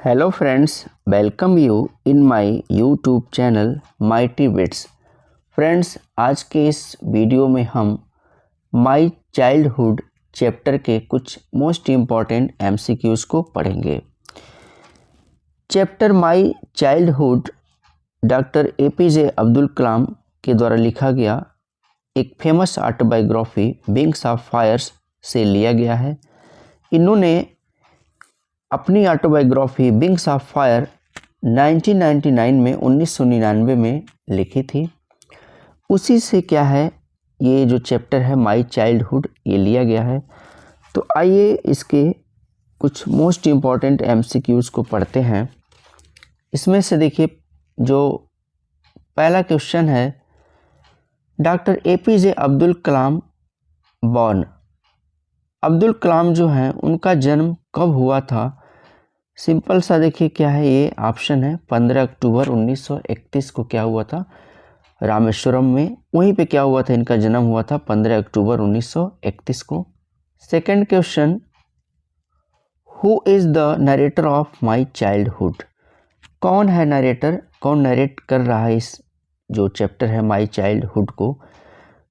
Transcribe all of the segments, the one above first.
Hello friends, welcome you in my YouTube channel mighty bits. Friends, आज के इस video में हम माय चाइल्डहुड चैप्टर के कुछ मोस्ट इम्पॉर्टेंट एमसीक्यूज़ को पढ़ेंगे। Chapter my childhood doctor APJ Abdul Kalam के द्वारा लिखा गया एक famous autobiography Wings of Fires से लिया गया है। इन्होंने अपनी ऑटोबायोग्राफी विंग्स ऑफ फायर 1999 में लिखी थी। उसी से क्या है, ये जो चैप्टर है माय चाइल्डहुड, ये लिया गया है। तो आइए इसके कुछ मोस्ट इम्पॉर्टेंट एमसीक्यूज़ को पढ़ते हैं। इसमें से देखिए, जो पहला क्वेश्चन है, डॉक्टर एपीजे अब्दुल कलाम बॉर्न। अब्दुल कलाम जो हैं उनका जन्म कब हुआ था? सिंपल सा देखिए क्या है, ये ऑप्शन है 15 अक्टूबर 1931 को क्या हुआ था, रामेश्वरम में। वहीं पे क्या हुआ था, इनका जन्म हुआ था 15 अक्टूबर 1931 को। Second question, who is the narrator of my childhood? कौन है नरेटर, कौन नरेट कर रहा है इस जो चैप्टर है माय चाइल्डहुड को?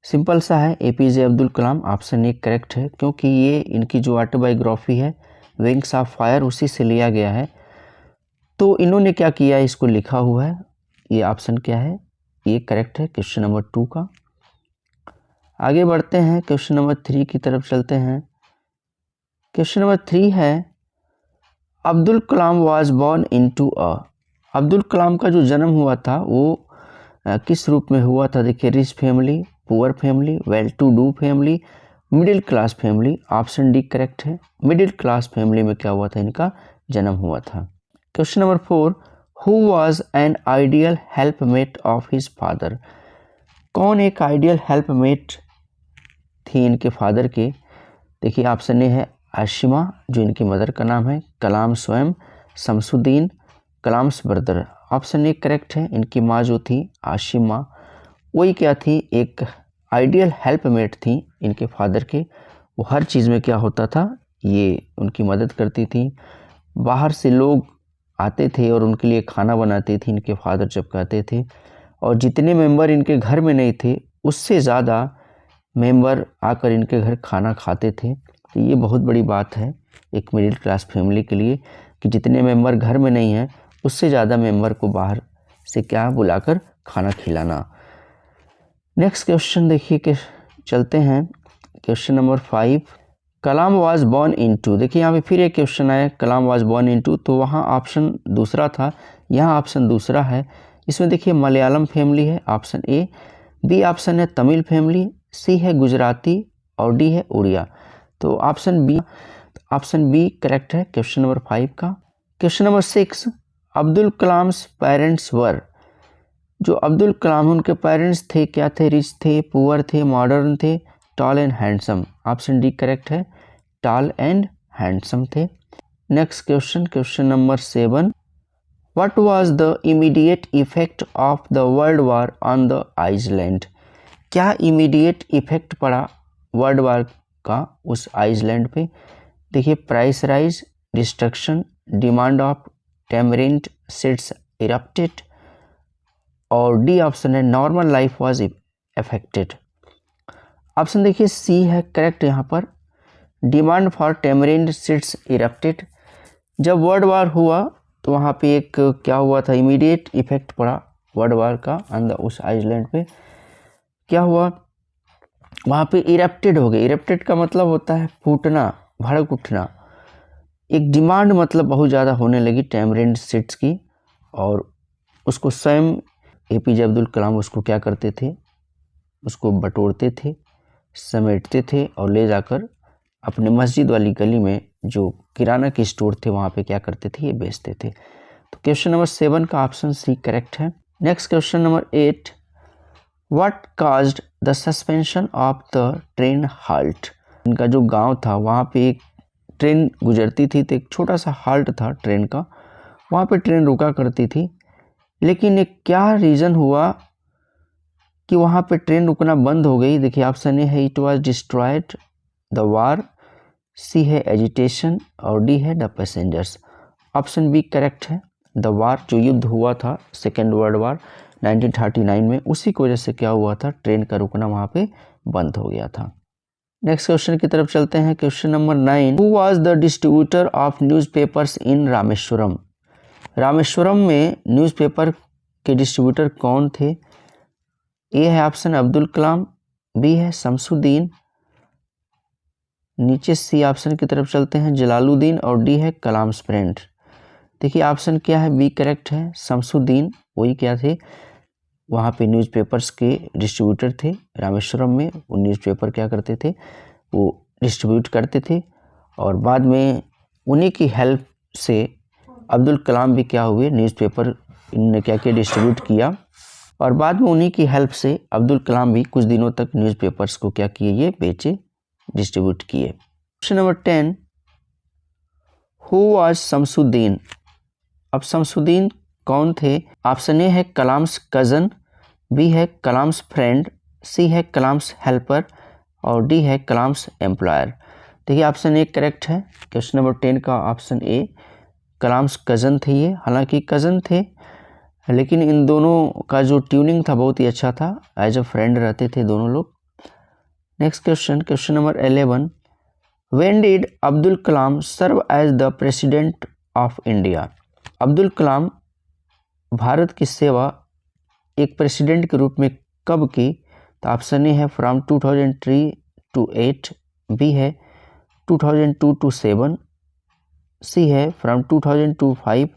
सिंपल सा है, APJ Abdul Kalam. Option A correct है, क्योंकि ये इनकी जो ऑटोबायोग्राफी है विंग्स ऑफ फायर उसी से लिया गया है। तो इन्होंने क्या किया, इसको लिखा हुआ है। ये ऑप्शन क्या है, ये करेक्ट है क्वेश्चन नंबर 2 का। आगे बढ़ते हैं, क्वेश्चन नंबर 3 की तरफ चलते हैं। क्वेश्चन नंबर 3 है, Abdul Kalam was born into a. Abdul Kalam का जो जन्म हुआ था वो किस रूप में हुआ था? देखिए, rich family, poor family, well to do family, middle class family. Option D correct है, मिडिल क्लास फैमिली में क्या हुआ था, इनका जन्म हुआ था। Question number 4, who was an ideal helpmate of his father? कौन एक आइडियल हेल्पमेट थी इनके फादर के? देखिए, ऑप्शन ए है आशिमा, जो इनकी मदर का नाम है, कलाम स्वयं, Shamsuddin, Kalam's brother. Option A correct है, इनकी माँ जो थी आशिमा, वही क्या थी, एक आइडियल हेल्पमेट थी इनके फादर के। वो हर चीज़ में क्या होता था, ये उनकी मदद करती थी। बाहर से लोग आते थे और उनके लिए खाना बनाती थी इनके फादर जब कहते थे, और जितने मेंबर इनके घर में नहीं थे उससे ज़्यादा मेंबर आकर इनके घर खाना खाते थे। तो ये बहुत बड़ी बात है एक मिडिल क्लास फैमिली के लिए, कि जितने मेंबर घर में नहीं हैं उससे ज़्यादा मेंबर को बाहर से क्या बुलाकर खाना खिलाना। नेक्स्ट क्वेश्चन देखिए कि चलते हैं, question number 5, Kalam was born into. देखिए, यहाँ पे फिर एक क्वेश्चन आया, कलाम वाज बॉर्न इनटू, तो वहाँ ऑप्शन दूसरा था, यहाँ ऑप्शन दूसरा है। इसमें देखिए मलयालम फैमिली है, ऑप्शन ए। बी ऑप्शन है तमिल फैमिली, सी है गुजराती, और डी है उड़िया। तो ऑप्शन बी करेक्ट है क्वेश्चन नंबर 5 का। Question number 6, Abdul Kalam's parents were. जो अब्दुल कलाम उनके पेरेंट्स थे क्या थे, रिच थे, पुअर थे, मॉडर्न थे, tall and handsome. Option D correct है, टॉल एंड हैंडसम थे। Next question, question number 7, what was the immediate effect of the world war on the island? क्या इमीडिएट इफेक्ट पड़ा वर्ल्ड वार का उस island पे? देखिए, price rise, destruction, demand of tamarind seeds erupted, और D option है normal life was affected. Option देखिए C है करेक्ट यहाँ पर, demand for tamarind seeds erupted. जब वर्ल्ड वार हुआ तो वहाँ पे एक क्या हुआ था, इमीडिएट इफेक्ट पड़ा वर्ल्ड वार का अंदर उस आइसलैंड पे। क्या हुआ, वहाँ पे इरप्टेड हो गए। इरप्टेड का मतलब होता है फूटना, भड़क उठना। एक डिमांड मतलब बहुत ज़्यादा होने लगी टेमरिंड सीड्स की, और उसको स्वयं एपीजे अब्दुल कलाम उसको क्या करते थे, उसको बटोरते थे, समेटते थे और ले जाकर अपने मस्जिद वाली गली में जो किराना की स्टोर थे वहाँ पे क्या करते थे, ये बेचते थे। तो क्वेश्चन नंबर 7 का ऑप्शन सी करेक्ट है। Next question number 8, what caused the suspension of the train halt? इनका जो गांव था वहाँ पे एक ट्रेन गुजरती थी, तो एक छोटा सा हाल्ट था ट्रेन का, वहाँ पे ट्रेन रुका करती थी। लेकिन एक क्या रीज़न हुआ कि वहाँ पे ट्रेन रुकना बंद हो गई? देखिए, ऑप्शन ए है it was destroyed the war, C है एजिटेशन, और डी है the passengers. Option B correct है। द वार, जो युद्ध हुआ था सेकेंड वर्ल्ड वार 1939 में, उसी की वजह से क्या हुआ था, ट्रेन का रुकना वहाँ पे बंद हो गया था। नेक्स्ट क्वेश्चन की तरफ चलते हैं। Question number 9, who was the distributor of newspapers इन रामेश्वरम? रामेश्वरम में न्यूज़पेपर के डिस्ट्रीब्यूटर कौन थे? ए है ऑप्शन अब्दुल कलाम, बी है शमसुद्दीन, नीचे सी ऑप्शन की तरफ चलते हैं जलालुद्दीन, और डी है कलाम्स फ्रेंड। देखिए ऑप्शन क्या है, बी करेक्ट है। शमसुद्दीन वही क्या थे, वहाँ पे न्यूज़पेपर्स के डिस्ट्रीब्यूटर थे रामेश्वरम में। वो न्यूज़पेपर क्या करते थे, वो डिस्ट्रीब्यूट करते थे, और बाद में उन्हीं की हेल्प से अब्दुल कलाम भी क्या हुए, न्यूज़पेपर इन्होंने क्या किया, डिस्ट्रीब्यूट किया, और बाद में उन्हीं की हेल्प से अब्दुल कलाम भी कुछ दिनों तक न्यूज़पेपर्स को क्या किए, ये बेचे, डिस्ट्रीब्यूट किए। Question number 10, who was Shamsuddin? अब शमसुद्दीन कौन थे? ऑप्शन ए है कलाम्स कज़न, बी है कलाम्स फ्रेंड, सी है कलाम्स हेल्पर, और डी है कलाम्स एम्प्लॉयर। देखिए ऑप्शन ए करेक्ट है। क्वेश्चन नंबर 10 का ऑप्शन ए, कलाम्स कज़न थे ये। हालांकि कज़न थे, लेकिन इन दोनों का जो ट्यूनिंग था बहुत ही अच्छा था, एज अ फ्रेंड रहते थे दोनों लोग। Next question, question number 11, when did Abdul Kalam serve as the president of India? Abdul Kalam Bharat की सेवा एक प्रेसिडेंट के रूप में कब की? तो ऑप्शन ए है फ्रॉम 2003 to 8, बी है 2002 to 7, सी है फ्रॉम 2000 to 5,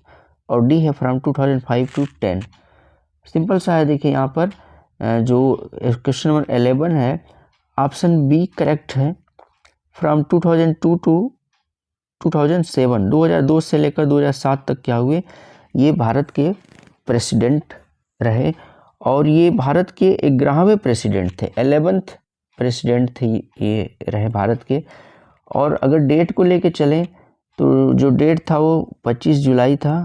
और डी है फ्रॉम 2005 to 10। सिंपल सा है। देखिए यहाँ पर जो क्वेश्चन नंबर 11 है, ऑप्शन बी करेक्ट है। फ्रॉम 2002 to 2007, 2002 से लेकर 2007 तक क्या हुए, ये भारत के प्रेसिडेंट रहे, और ये भारत के 11वें प्रेसिडेंट थे, 11th प्रेसिडेंट थे ये रहे भारत के। और अगर डेट को लेके चलें तो जो डेट था वो 25 जुलाई था,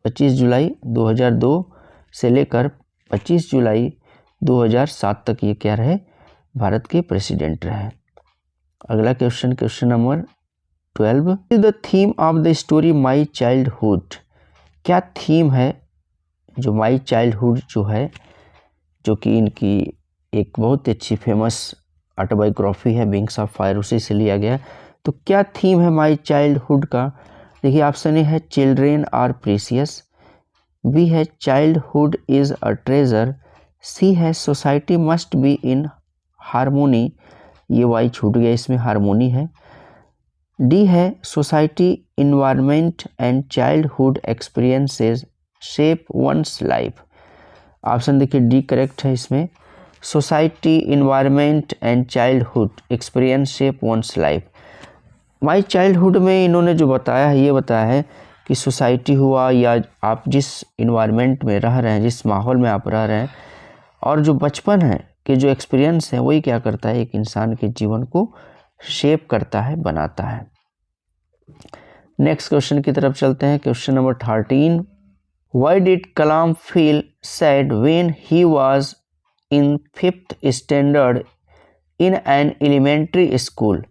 25 जुलाई 2002 से लेकर 25 जुलाई 2007 तक ये क्या रहे, भारत के प्रेसिडेंट रहे। अगला question, question number 12, is the theme of the story my childhood? क्या थीम है जो माई चाइल्डहुड जो है, जो कि इनकी एक बहुत अच्छी फेमस ऑटोबायोग्राफी है, विंग्स ऑफ फायर, उसी से लिया गया। तो क्या थीम है माई चाइल्डहुड का? देखिए ऑप्शन ए है चिल्ड्रेन आर प्रीसियस, बी है चाइल्डहुड इज अ ट्रेजर, सी है society must be in harmony, ये वाई छूट गया, इसमें हारमोनी है, डी है society environment and childhood experiences shape one's life. Option देखिए डी करेक्ट है इसमें, society environment and childhood experience shape one's life. My childhood में इन्होंने जो बताया है, ये बताया है कि सोसाइटी हुआ, या आप जिस इन्वायरमेंट में रह रहे हैं, जिस माहौल में आप रह रहे हैं, और जो बचपन है कि जो एक्सपीरियंस है, वही क्या करता है, एक इंसान के जीवन को शेप करता है, बनाता है। नेक्स्ट क्वेश्चन की तरफ चलते हैं। Question number 13, why did Kalam feel sad when he was in 5th standard in an elementary school?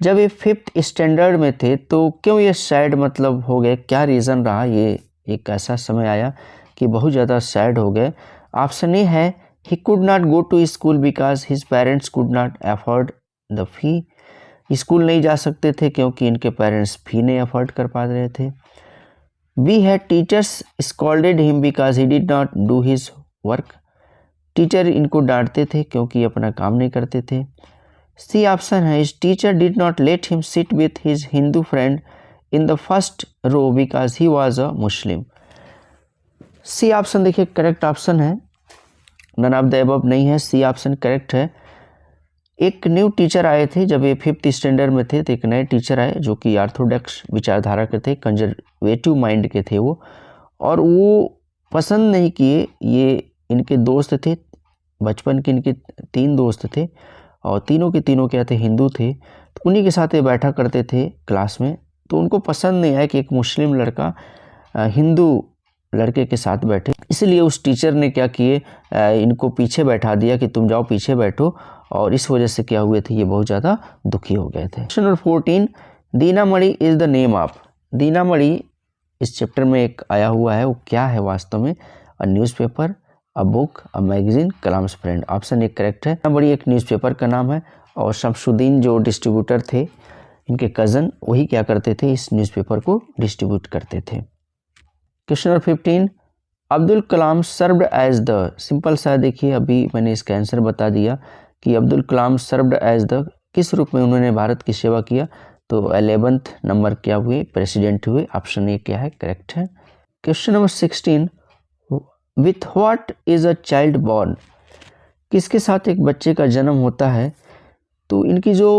जब ये 5th स्टैंडर्ड में थे तो क्यों ये सैड मतलब हो गए, क्या रीज़न रहा, ये एक ऐसा समय आया कि बहुत ज़्यादा सैड हो गए? ऑप्शन ए है he could not go to school because his parents could not afford the fee, school नहीं जा सकते थे क्योंकि इनके पेरेंट्स फी नहीं अफोर्ड कर पा रहे थे। बी है teachers scolded him because he did not do his work, teacher इनको डांटते थे क्योंकि अपना काम नहीं करते थे। सी ऑप्शन है his teacher did not let him sit with his Hindu friend in the first row because he was a Muslim. C option देखिए करेक्ट ऑप्शन है, नन ऑफ द अबव नहीं है, सी ऑप्शन करेक्ट है। एक new teacher आए थे जब ये 5th स्टैंडर्ड में थे, तो एक नए टीचर आए जो कि ऑर्थोडॉक्स विचारधारा के थे, कंजर्वेटिव माइंड के थे वो, और वो पसंद नहीं किए। ये इनके दोस्त थे, बचपन के इनके 3 दोस्त थे, और तीनों के तीनों क्या थे, हिंदू थे, तो उन्हीं के साथ ये बैठा करते थे क्लास में। तो उनको पसंद नहीं आया कि एक मुस्लिम लड़का हिंदू लड़के के साथ बैठे, इसलिए उस टीचर ने क्या किए, इनको पीछे बैठा दिया कि तुम जाओ पीछे बैठो, और इस वजह से क्या हुए थे, ये बहुत ज़्यादा दुखी हो गए थे। Question number 14, Dinamani is the name of? Dinamani इस चैप्टर में एक आया हुआ है, वो क्या है वास्तव में? A newspaper, a book, a magazine, Kalam's friend. Option एक करेक्ट है। दीनामणि एक न्यूज़पेपर का नाम है और शमसुद्दीन जो डिस्ट्रीब्यूटर थे, इनके कज़न, वही क्या करते थे, इस न्यूज़पेपर को डिस्ट्रीब्यूट करते थे। Question number 15, Abdul Kalam served as the, simple सा देखिए, अभी मैंने इसका आंसर बता दिया कि Abdul Kalam served as the, किस रूप में उन्होंने भारत की सेवा किया? तो 11th नंबर क्या हुए? प्रेसिडेंट हुए। ऑप्शन ए क्या है? करेक्ट है। Question number 16, with what is a child born, किसके साथ एक बच्चे का जन्म होता है? तो इनकी जो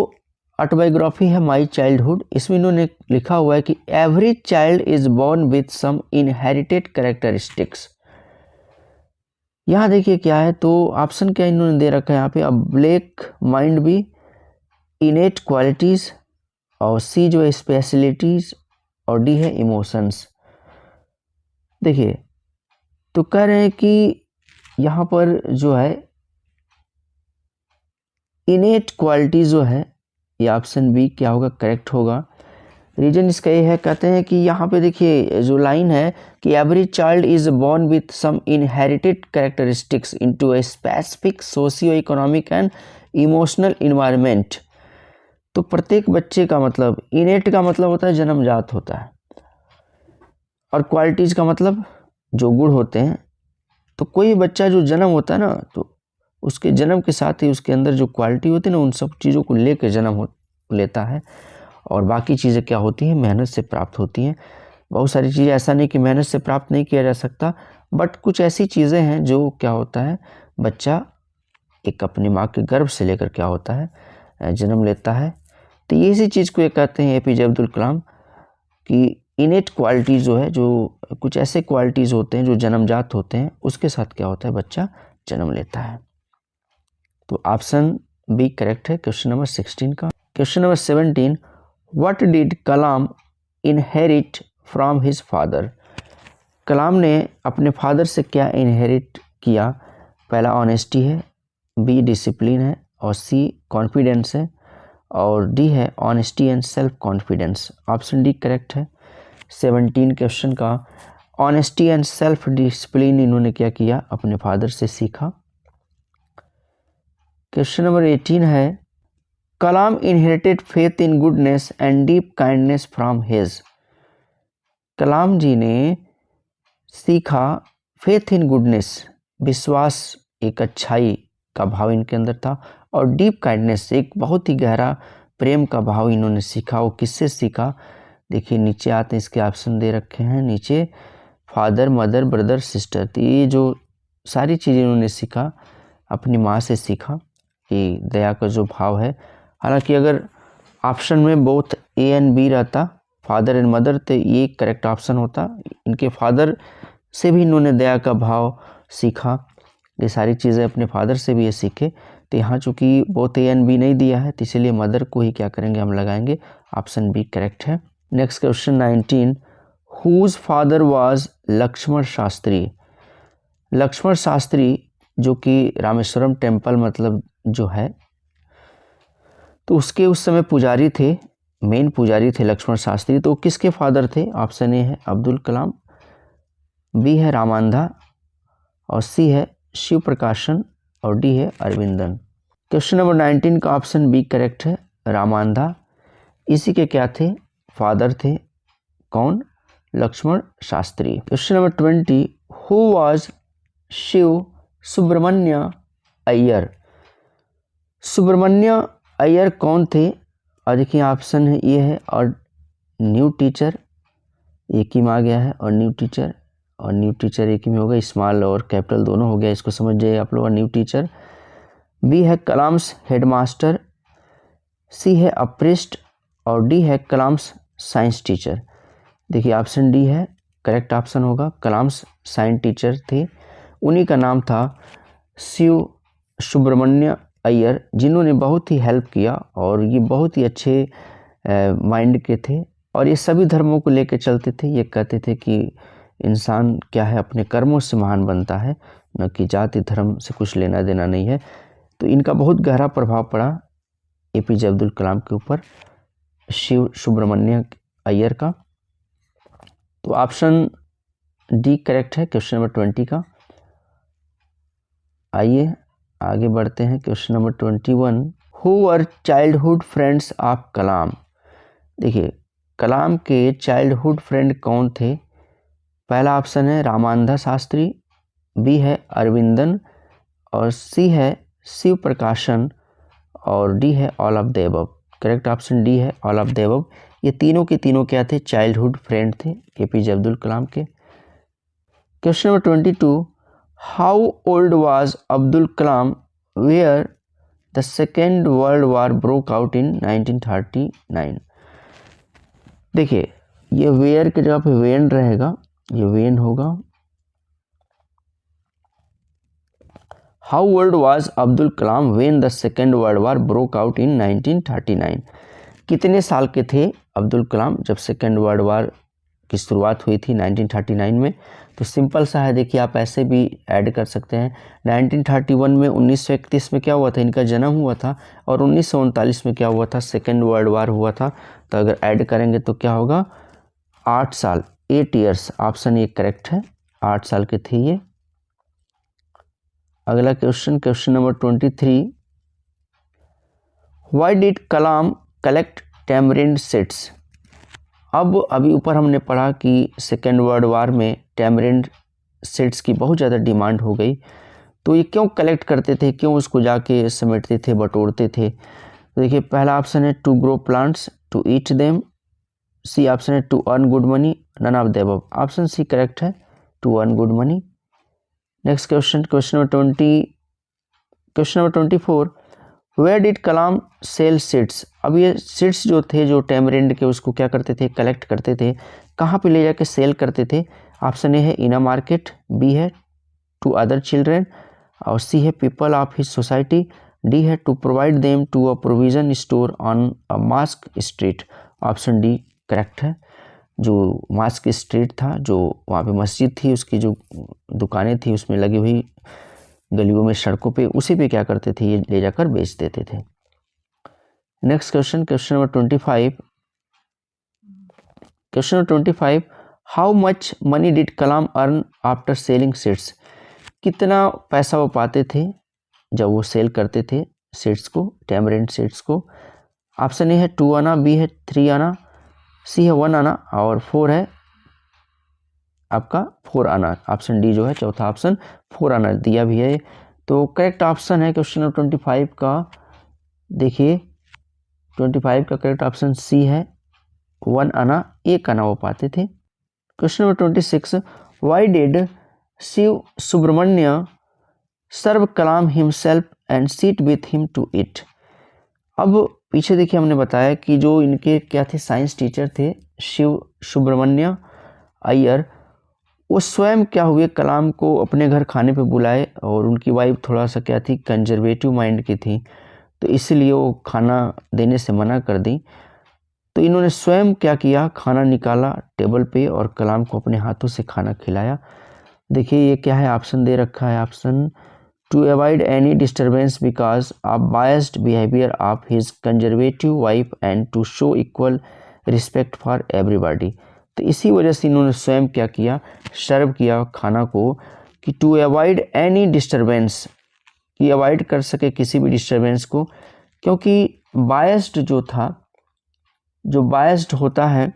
ऑटोबायोग्राफी है माई चाइल्डहुड, इसमें इन्होंने लिखा हुआ है कि every child is born with some inherited characteristics. यहाँ देखिए क्या है, तो ऑप्शन क्या इन्होंने दे रखा है यहाँ पे, अ ब्लैक माइंड भी, इनेट क्वालिटीज, और सी जो है स्पेशलिटीज, और डी है इमोशंस। देखिए तो कह रहे हैं कि यहाँ पर जो है इनेट क्वालिटी जो है, ये ऑप्शन बी क्या होगा? करेक्ट होगा। रीजन इसका ये है, कहते हैं कि यहाँ पे देखिए जो लाइन है कि every child is born with some inherited characteristics into a specific socio economic and emotional environment. तो प्रत्येक बच्चे का मतलब, इनेट का मतलब होता है जन्मजात होता है, और क्वालिटीज का मतलब जो गुण होते हैं। तो कोई बच्चा जो जन्म होता है ना, तो उसके जन्म के साथ ही उसके अंदर जो क्वालिटी होती है ना, उन सब चीज़ों को लेकर जन्म लेता है, और बाकी चीज़ें क्या होती हैं? मेहनत से प्राप्त होती हैं। बहुत सारी चीज़ें, ऐसा नहीं कि मेहनत से प्राप्त नहीं किया जा सकता, बट कुछ ऐसी चीज़ें हैं जो क्या होता है, बच्चा एक अपनी माँ के गर्भ से लेकर क्या होता है, जन्म लेता है। तो ये इसी चीज़ को ये कहते हैं एपीजे अब्दुल कलाम कि इनेट क्वालिटीज़ जो है, जो कुछ ऐसे क्वालिटीज़ होते हैं जो जन्मजात होते हैं, उसके साथ क्या होता है, बच्चा जन्म लेता है। तो ऑप्शन बी करेक्ट है क्वेश्चन नंबर 16 का। Question number 17, what did Kalam inherit from his father, Kalam ने अपने फादर से क्या इनहेरिट किया? पहला ऑनेस्टी है, बी डिसिप्लिन है, और सी कॉन्फिडेंस है, और डी है honesty and self confidence. Option D correct है। 17 क्वेश्चन का ऑनेस्टी एंड सेल्फ डिसिप्लिन इन्होंने क्या किया? अपने फादर से सीखा। क्वेश्चन नंबर 18 है, Kalam inherited faith in goodness and deep kindness from his, Kalam ji ने सीखा फेथ इन गुडनेस, विश्वास, एक अच्छाई का भाव इनके अंदर था, और डीप काइंडनेस, एक बहुत ही गहरा प्रेम का भाव इन्होंने सीखा। वो किससे सीखा? देखिए नीचे आते हैं, इसके ऑप्शन दे रखे हैं नीचे, फादर, मदर, ब्रदर, सिस्टर। तो ये जो सारी चीज़ें इन्होंने सीखा अपनी माँ से सीखा कि दया का जो भाव है। हालांकि अगर ऑप्शन में बोथ ए एंड बी रहता, फादर एंड मदर, तो ये करेक्ट ऑप्शन होता। इनके फादर से भी इन्होंने दया का भाव सीखा, ये सारी चीज़ें अपने फादर से भी ये सीखे। तो यहाँ चूँकि बोथ ए एंड बी नहीं दिया है, तो इसीलिए मदर को ही क्या करेंगे, हम लगाएंगे। ऑप्शन बी करेक्ट है। Next question 19, whose father was Lakshman Shastri, Lakshman Shastri जो कि रामेश्वरम टेम्पल मतलब जो है, तो उसके उस समय पुजारी थे, मेन पुजारी थे लक्ष्मण शास्त्री। तो किसके फादर थे? ऑप्शन ए है अब्दुल कलाम, बी है रामांधा, और सी है शिव प्रकाशन, और डी है अरविंदन। क्वेश्चन नंबर 19 का ऑप्शन बी करेक्ट है, रामांधा। इसी के क्या थे? फादर थे। कौन? Lakshman Shastri. Question number 20, who was Shiv Subramania Iyer, Subramania Iyer कौन थे? और देखिए ऑप्शन है ये है, और न्यू टीचर, एक ही में आ गया है, और न्यू टीचर, और न्यू टीचर एक ही में होगा, स्मॉल और कैपिटल दोनों हो गया, इसको समझ जाइए आप लोग। New teacher. बी है कलाम्स हेडमास्टर, सी है अप्रिस्ट, और डी है कलाम्स साइंस टीचर। देखिए ऑप्शन डी है करेक्ट ऑप्शन होगा, कलाम्स साइंस टीचर थे, उन्हीं का नाम था शिव सुब्रमण्य अय्यर, जिन्होंने बहुत ही हेल्प किया, और ये बहुत ही अच्छे माइंड के थे, और ये सभी धर्मों को लेकर चलते थे। ये कहते थे कि इंसान क्या है, अपने कर्मों से महान बनता है, न कि जाति धर्म से कुछ लेना देना नहीं है। तो इनका बहुत गहरा प्रभाव पड़ा एपीजे अब्दुल कलाम के ऊपर, शिव सुब्रमण्य अय्यर का। तो ऑप्शन डी करेक्ट है क्वेश्चन नंबर 20 का। आइए आगे बढ़ते हैं। Question number 21, who were childhood friends of Kalam. देखिए कलाम के चाइल्डहुड फ्रेंड कौन थे। पहला ऑप्शन है रामानंद शास्त्री, बी है अरविंदन, और सी है शिव प्रकाशन, और डी है all of the above. Correct option D है ऑल ऑफ द अबव। ये तीनों के तीनों क्या थे, चाइल्डहुड फ्रेंड थे एपीजे अब्दुल कलाम के। Question number 22, how old was Abdul Kalam where the second world war broke out in 1939। देखिए ये वेयर के जगह पे वेन रहेगा, ये वेन होगा। How old was Abdul Kalam when the second world war broke out in 1939। कितने साल के थे अब्दुल कलाम जब सेकेंड वर्ल्ड वार की शुरुआत हुई थी 1939 में। तो सिंपल सा है, देखिए आप ऐसे भी ऐड कर सकते हैं। 1931 में 1931 में क्या हुआ था, इनका जन्म हुआ था, और 1939 में क्या हुआ था, सेकेंड वर्ल्ड वार हुआ था। तो अगर ऐड करेंगे तो क्या होगा, 8 साल, 8 ईयर्स। ऑप्शन ए करेक्ट है, 8 साल के थे ये। अगला question, question number 23, why did Kalam collect tamarind seeds. अब अभी ऊपर हमने पढ़ा कि सेकेंड वर्ल्ड वार में टैमरिंड सीड्स की बहुत ज़्यादा डिमांड हो गई, तो ये क्यों कलेक्ट करते थे, क्यों उसको जाके समेटते थे, बटोरते थे। तो देखिए पहला ऑप्शन है to grow plants, to eat them, C option है to earn good money, none of the above. Option C correct है, to earn good money. Next question, question number 24, where did Kalam sell seeds. अब ये seeds जो थे, जो tamarind के, उसको क्या करते थे, कलेक्ट करते थे, कहाँ पे ले जाके सेल करते थे। ऑप्शन ए है इन अ मार्केट, बी है टू अदर चिल्ड्रेन, और सी है people of his society, D है to provide them to a provision store on a mosque street. Option D correct है। जो मास्क स्ट्रीट था, जो वहाँ पे मस्जिद थी, उसकी जो दुकानें थी उसमें लगी हुई गलियों में, सड़कों पे, उसी पे क्या करते थे, ये ले जाकर बेच देते थे। Next question, question number 25, question number 25, how much money did Kalam earn after selling seeds. कितना पैसा वो पाते थे जब वो सेल करते थे सीड्स को, टैमरिंड सीड्स को। ऑप्शन ए है 2 आना, बी है 3 आना, सी है 1 आना, और 4 है आपका 4 आना। ऑप्शन डी जो है चौथा ऑप्शन 4 आना दिया भी है। तो करेक्ट ऑप्शन है क्वेश्चन नंबर 25 का, देखिए 25 का करेक्ट ऑप्शन सी है, 1 आना, 1 आना वो पाते थे। Question number 26, why did Shiv Subramania serve Kalam himself and sit with him to eat. अब पीछे देखिए हमने बताया कि जो इनके क्या थे, साइंस टीचर थे शिव सुब्रमण्य अय्यर, वो स्वयं क्या हुए, कलाम को अपने घर खाने पे बुलाए, और उनकी वाइफ थोड़ा सा क्या थी, कंजर्वेटिव माइंड की थी, तो इसलिए वो खाना देने से मना कर दी। तो इन्होंने स्वयं क्या किया, खाना निकाला टेबल पे और कलाम को अपने हाथों से खाना खिलाया। देखिए ये क्या है, ऑप्शन दे रखा है, option to avoid any disturbance because of biased behaviour of his conservative wife and to show equal respect for everybody. तो इसी वजह से इन्होंने स्वयं क्या किया, सर्व किया खाना को, कि टू अवॉइड एनी डिस्टर्बेंस, कि अवॉइड कर सके किसी भी डिस्टर्बेंस को, क्योंकि बायस्ड जो था, जो बायस्ड होता है,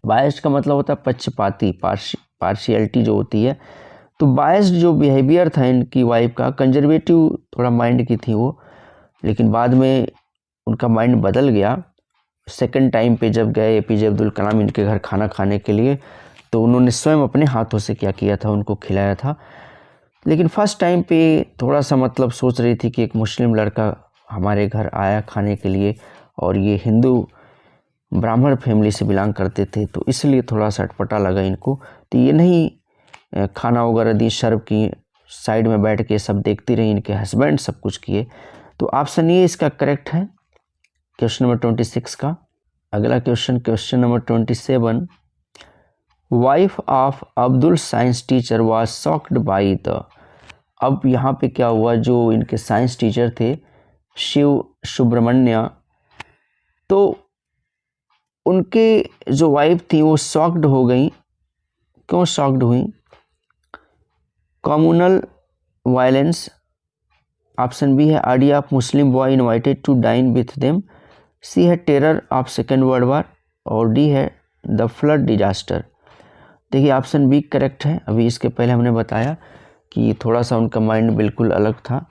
बायस्ड का मतलब होता है पक्षपाती, पार्शियलिटी जो होती है। तो बायस्ड जो बिहेवियर था इनकी वाइफ का, कंजर्वेटिव थोड़ा माइंड की थी वो, लेकिन बाद में उनका माइंड बदल गया। सेकंड टाइम पे जब गए एपीजे अब्दुल कलाम इनके घर खाना खाने के लिए, तो उन्होंने स्वयं अपने हाथों से क्या किया था, उनको खिलाया था। लेकिन फर्स्ट टाइम पे थोड़ा सा मतलब सोच रही थी कि एक मुस्लिम लड़का हमारे घर आया खाने के लिए, और ये हिंदू ब्राह्मण फैमिली से बिलोंग करते थे, तो इसलिए थोड़ा सा अटपटा लगा इनको। तो ये नहीं खाना वगैरह दी, सर्व की, साइड में बैठ के सब देखती रही, इनके हस्बैंड सब कुछ किए। तो ऑप्शन ये इसका करेक्ट है क्वेश्चन नंबर 26 का। अगला question, question number 27, wife of Abdul science teacher was shocked by the. अब यहाँ पे क्या हुआ, जो इनके साइंस टीचर थे शिव सुब्रमण्य, तो उनके जो वाइफ थी वो शॉक्ड हो गई। क्यों शॉक्ड हुई? कम्युनल वायलेंस, ऑप्शन बी है idea of Muslim boy invited to dine with them, C है terror of second world war, और डी है द फ्लड डिजास्टर। देखिए ऑप्शन बी करेक्ट है। अभी इसके पहले हमने बताया कि थोड़ा सा उनका माइंड बिल्कुल अलग था,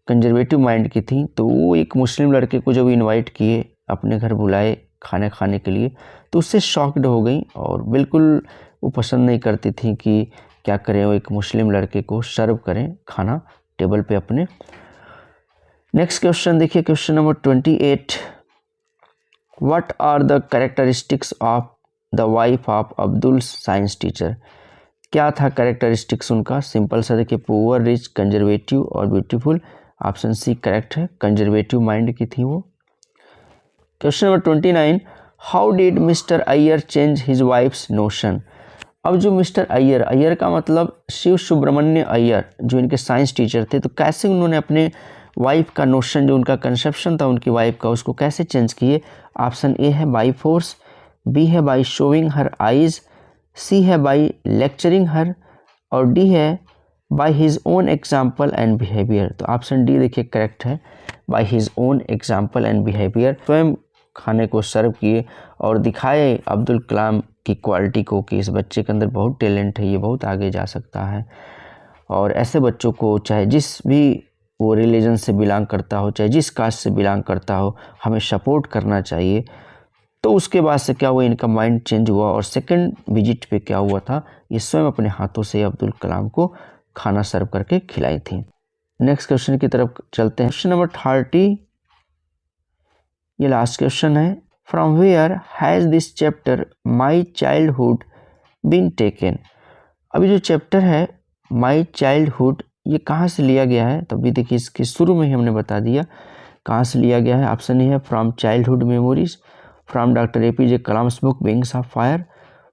कंजर्वेटिव माइंड की थी। तो वो एक मुस्लिम लड़के को जब इनवाइट किए, अपने घर बुलाए खाना खाने के लिए, तो उससे शॉक्ड हो गई और बिल्कुल वो पसंद नहीं करती थी कि क्या करें, वो एक मुस्लिम लड़के को सर्व करें खाना टेबल पे अपने। नेक्स्ट क्वेश्चन देखिए, question number 28, what are the characteristics of the wife of Abdul science teacher? क्या था कैरेक्टरिस्टिक्स उनका? सिंपल सा देखिए, पुअर, रिच, कंजर्वेटिव और ब्यूटीफुल। ऑप्शन सी करेक्ट है, कंजर्वेटिव माइंड की थी वो। Question number 29, how did mister Iyer change his wife's notion? अब जो मिस्टर अय्यर, अय्यर का मतलब शिव सुब्रमण्य अय्यर, जो इनके साइंस टीचर थे, तो कैसे उन्होंने अपने वाइफ का नोशन, जो उनका कंसेप्शन था उनकी वाइफ का, उसको कैसे चेंज किए? ऑप्शन ए है बाई फोर्स, बी है बाई शोइंग हर आइज, सी है बाई लेक्चरिंग हर, और डी है by his own example and behaviour. तो ऑप्शन डी देखिए करेक्ट है, by his own example and behaviour. स्वयं खाने को सर्व किए और दिखाए अब्दुल कलाम की क्वालिटी को कि इस बच्चे के अंदर बहुत टैलेंट है, ये बहुत आगे जा सकता है। और ऐसे बच्चों को चाहे जिस भी वो रिलीजन से बिलोंग करता हो, चाहे जिस कास्ट से बिलोंग करता हो, हमें सपोर्ट करना चाहिए। तो उसके बाद से क्या हुआ, इनका माइंड चेंज हुआ और सेकंड विजिट पे क्या हुआ था, ये स्वयं अपने हाथों से अब्दुल कलाम को खाना सर्व करके खिलाई थी। नेक्स्ट क्वेश्चन की तरफ चलते हैं। क्वेश्चन नंबर 30, ये लास्ट क्वेश्चन है। From where has this chapter My Childhood been taken? अभी जो चैप्टर है माई चाइल्डहुड, ये कहाँ से लिया गया है? तो अभी देखिए इसके शुरू में ही हमने बता दिया कहाँ से लिया गया है। ऑप्शन ए है from childhood memories, from doctor APJ Kalam's book Wings of Fire,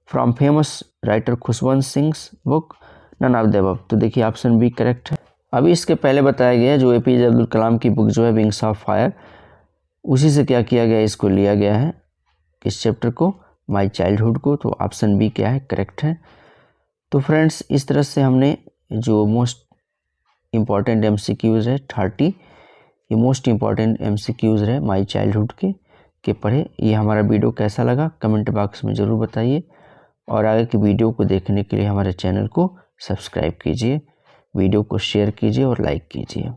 from famous writer Khushwant Singh's book, none of the above. तो देखिए ऑप्शन बी करेक्ट है। अभी इसके पहले बताया गया जो APJ अब्दुल कलाम की बुक जो है विंग्स ऑफ फायर, उसी से क्या किया गया, इसको लिया गया है, इस चैप्टर को, माई चाइल्डहुड को। तो ऑप्शन बी क्या है, करेक्ट है। तो फ्रेंड्स इस तरह से हमने जो मोस्ट इम्पॉर्टेंट MCQs है 30, ये मोस्ट इम्पॉर्टेंट MCQs है माई चाइल्डहुड के पढ़े। ये हमारा वीडियो कैसा लगा कमेंट बॉक्स में ज़रूर बताइए, और आगे की वीडियो को देखने के लिए हमारे चैनल को सब्सक्राइब कीजिए, वीडियो को शेयर कीजिए और लाइक कीजिए।